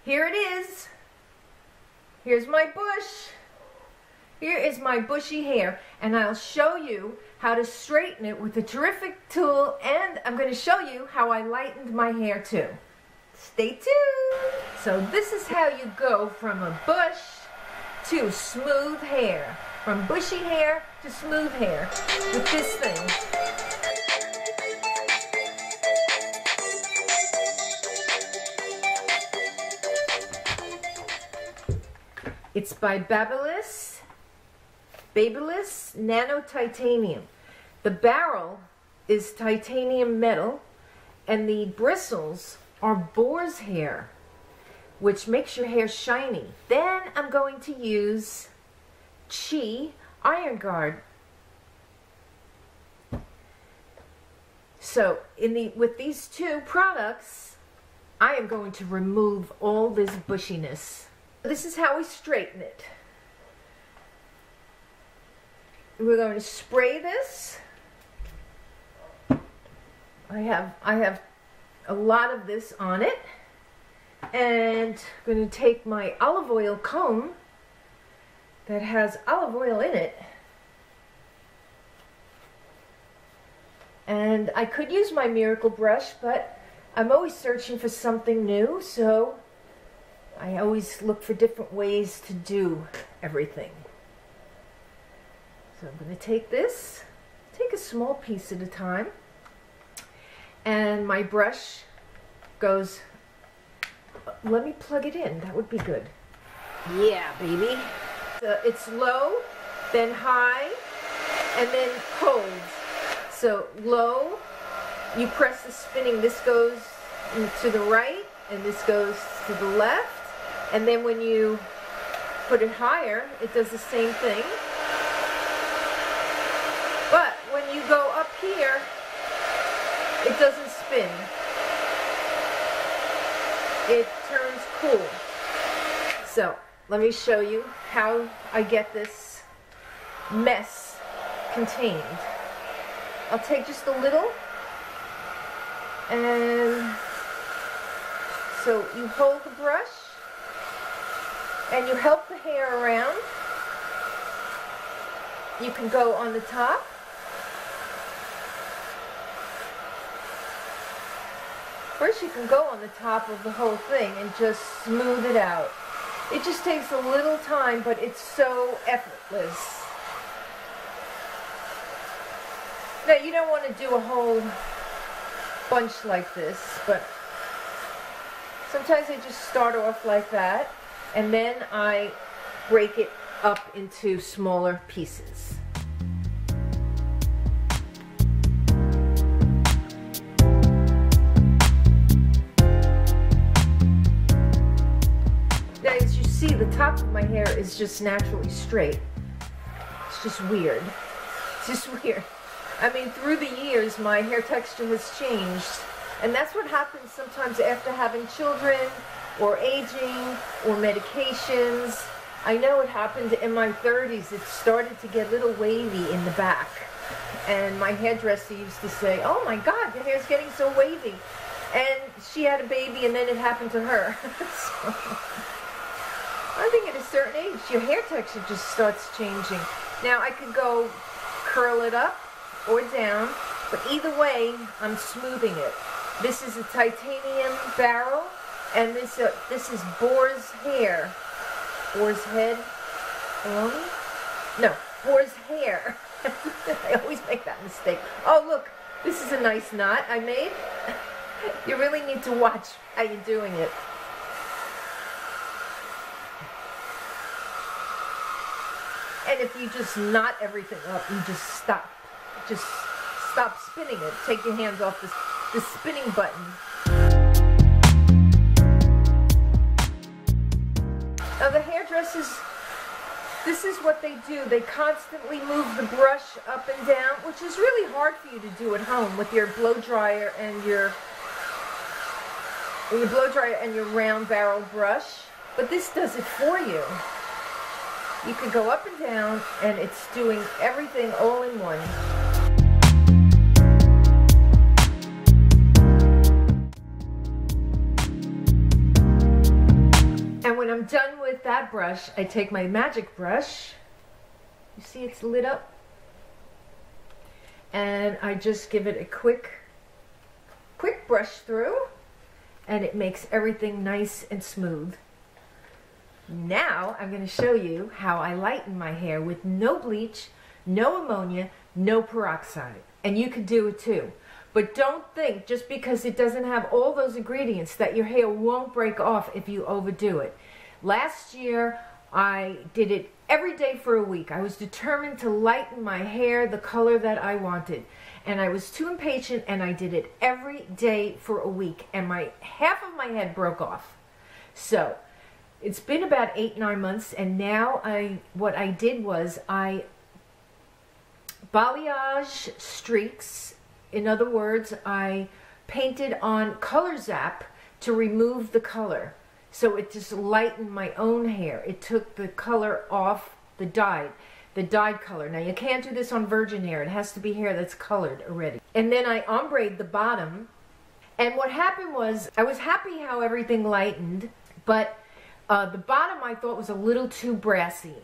here it is. Here's my bush. Here is my bushy hair, and I'll show you how to straighten it with a terrific tool, and I'm going to show you how I lightened my hair too. Stay tuned. So this is how you go from a bush to smooth hair. From bushy hair to smooth hair with this thing. It's by BABYLISS Nano Titanium. The barrel is titanium metal, and the bristles are boar's hair, which makes your hair shiny. Then I'm going to use Chi Iron Guard. So with these two products, I am going to remove all this bushiness. This is how we straighten it. We're going to spray this. I have a lot of this on it, and I'm going to take my olive oil comb that has olive oil in it, and I could use my miracle brush, but I'm always searching for something new, so I always look for different ways to do everything. So I'm going to take this, take a small piece at a time, and my brush goes, let me plug it in, that would be good. Yeah, baby. It's low, then high, and then cold. So low, you press the spinning, this goes to the right, and this goes to the left, and then when you put it higher, it does the same thing. But when you go up here, it doesn't spin. It turns cool. So let me show you how I get this mess contained. I'll take just a little, and so you hold the brush and you help the hair around. You can go on the top. First, you can go on the top of the whole thing and just smooth it out. It just takes a little time, but it's so effortless. Now, you don't want to do a whole bunch like this, but sometimes I just start off like that, and then I break it up into smaller pieces. See, the top of my hair is just naturally straight. It's just weird. It's just weird. I mean, through the years, my hair texture has changed. And that's what happens sometimes after having children, or aging, or medications. I know it happened in my 30s. It started to get a little wavy in the back. And my hairdresser used to say, oh my God, your hair's getting so wavy. And she had a baby, and then it happened to her. So, I think at a certain age, your hair texture just starts changing. Now, I could go curl it up or down, but either way, I'm smoothing it. This is a titanium barrel, and this is boar's hair. Boar's head? No, boar's hair. I always make that mistake. Oh, look, this is a nice knot I made. You really need to watch how you're doing it. And if you just knot everything up, you just stop. Just stop spinning it. Take your hands off the spinning button. Now the hairdressers, this is what they do. They constantly move the brush up and down, which is really hard for you to do at home with your blow dryer and your round barrel brush. But this does it for you. You can go up and down, and it's doing everything all in one. when I'm done with that brush, I take my magic brush. You see it's lit up? And I just give it a quick brush through, and it makes everything nice and smooth. Now I'm going to show you how I lighten my hair with no bleach, no ammonia, no peroxide. And you can do it too. But don't think just because it doesn't have all those ingredients that your hair won't break off if you overdo it. Last year I did it every day for a week. I was determined to lighten my hair the color that I wanted. And I was too impatient, and I did it every day for a week, and half of my head broke off. So it's been about 8-9 months, and now what I did was I balayage streaks. In other words, I painted on Color Zap to remove the color. So it just lightened my own hair. It took the color off the dyed color. Now you can't do this on virgin hair. It has to be hair that's colored already. And then I ombre'd the bottom. And what happened was, I was happy how everything lightened, but the bottom I thought was a little too brassy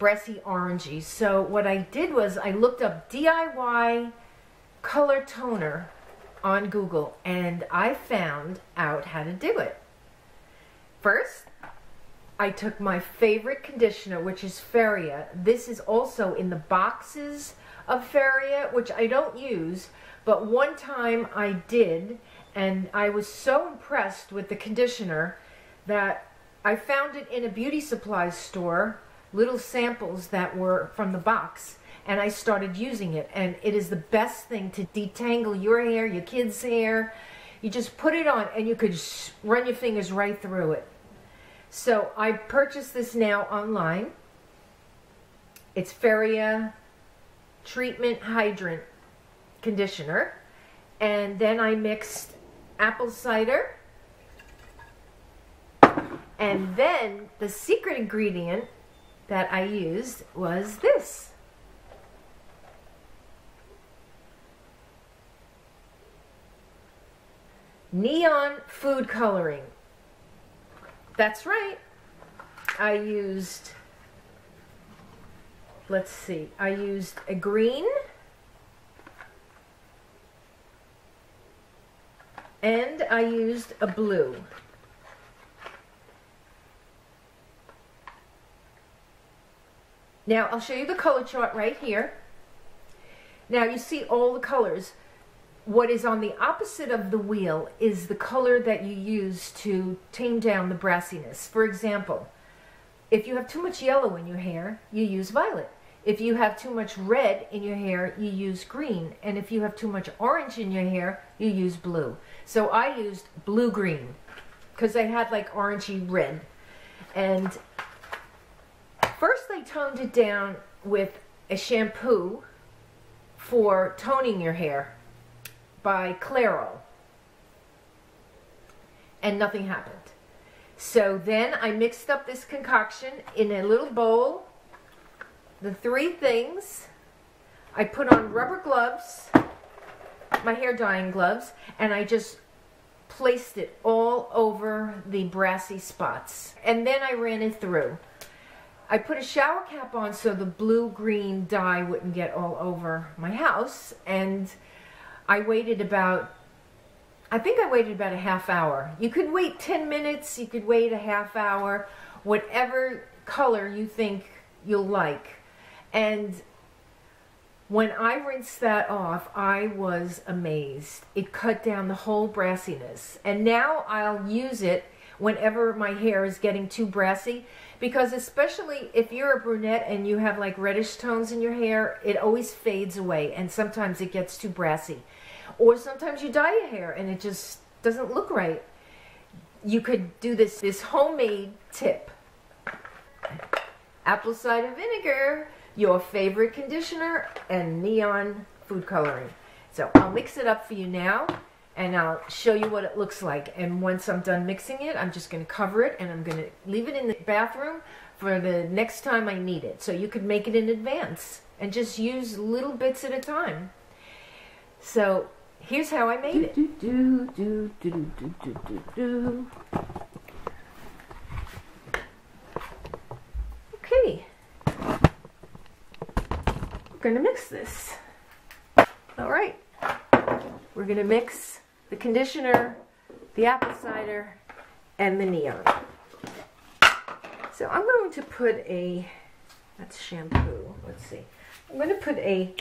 orangey. So what I did was I looked up DIY color toner on Google, and I found out how to do it. First, I took my favorite conditioner, which is FERIA. This is also in the boxes of FERIA, which I don't use, but one time I did, and I was so impressed with the conditioner that I found it in a beauty supply store, little samples that were from the box, and I started using it, and it is the best thing to detangle your hair, your kids' hair. You just put it on and you could run your fingers right through it. So I purchased this now online. It's FERIA Treatment Hydrant Conditioner, and then I mixed apple cider, and then the secret ingredient that I used was this. Neon food coloring. That's right. I used, let's see, I used a green and I used a blue. Now I'll show you the color chart right here. Now you see all the colors. What is on the opposite of the wheel is the color that you use to tame down the brassiness. For example, if you have too much yellow in your hair, you use violet. If you have too much red in your hair, you use green. And if you have too much orange in your hair, you use blue. So I used blue-green because I had like orangey red. And first I toned it down with a shampoo for toning your hair by Claro, and nothing happened. So then I mixed up this concoction in a little bowl, the three things. I put on rubber gloves, my hair dyeing gloves, and I just placed it all over the brassy spots. And then I ran it through. I put a shower cap on so the blue-green dye wouldn't get all over my house, and I waited about, I think I waited about a half hour. You could wait 10 minutes, you could wait a half hour, whatever color you think you'll like. And when I rinsed that off, I was amazed. It cut down the whole brassiness. And now I'll use it whenever my hair is getting too brassy, because especially if you're a brunette and you have like reddish tones in your hair, it always fades away, and sometimes it gets too brassy. Or sometimes you dye your hair and it just doesn't look right. You could do this homemade tip. Apple cider vinegar, your favorite conditioner, and neon food coloring. So I'll mix it up for you now, and I'll show you what it looks like. And once I'm done mixing it, I'm just going to cover it, and I'm going to leave it in the bathroom for the next time I need it. So you could make it in advance and just use little bits at a time. So here's how I made it. going to mix this. All right. We're going to mix the conditioner, the apple cider, and the neon. So I'm going to put a, that's shampoo, let's see. I'm going to put a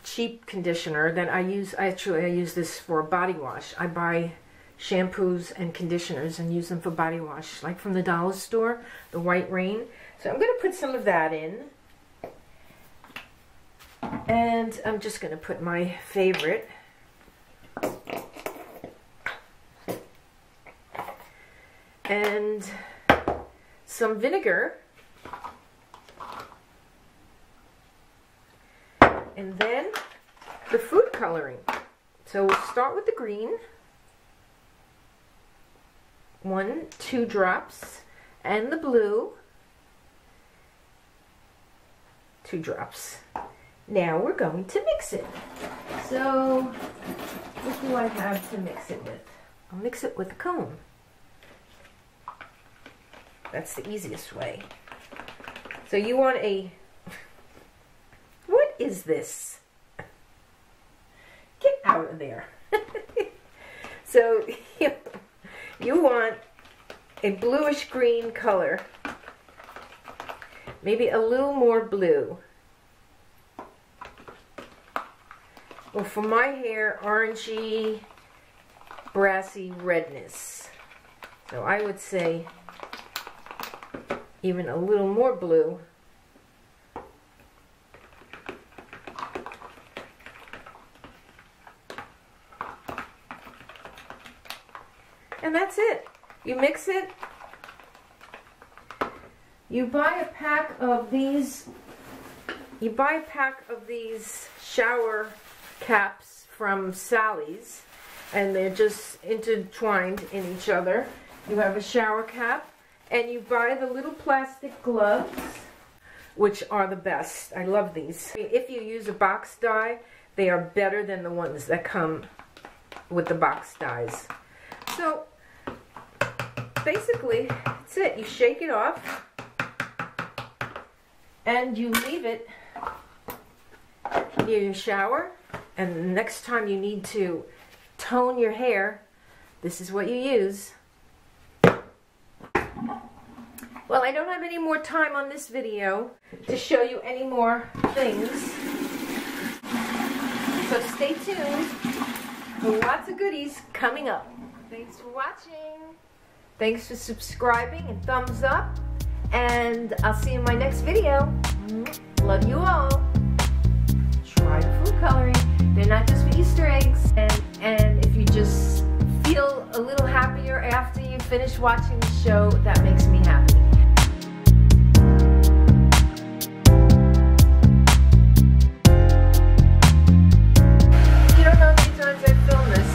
cheap conditioner that I use. Actually, I use this for a body wash. I buy shampoos and conditioners and use them for body wash, like from the dollar store, the White Rain. So I'm going to put some of that in. And I'm just going to put my favorite. And some vinegar. And then the food coloring. So we'll start with the green. 2 drops. And the blue. 2 drops. Now we're going to mix it. So what do I have to mix it with? I'll mix it with a comb. That's the easiest way. So you want a, what is this? Get out of there. So you want a bluish green color. Maybe a little more blue. Well, for my hair, orangey, brassy redness. So I would say even a little more blue. And that's it. You mix it. You buy a pack of these. You buy a pack of these shower caps from Sally's, and they're just intertwined in each other. You have a shower cap, and you buy the little plastic gloves, which are the best. I love these. If you use a box dye, they are better than the ones that come with the box dyes. So basically, that's it. You shake it off, and you leave it near your shower. And the next time you need to tone your hair, this is what you use. Well, I don't have any more time on this video to show you any more things. So stay tuned for lots of goodies coming up. Thanks for watching. Thanks for subscribing and thumbs up. And I'll see you in my next video. Love you all. Try the food coloring. They're not just for Easter eggs. And if you just feel a little happier after you finish watching the show, that makes me happy. You don't know how many times I filmed this.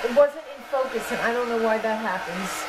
It wasn't in focus, and I don't know why that happens.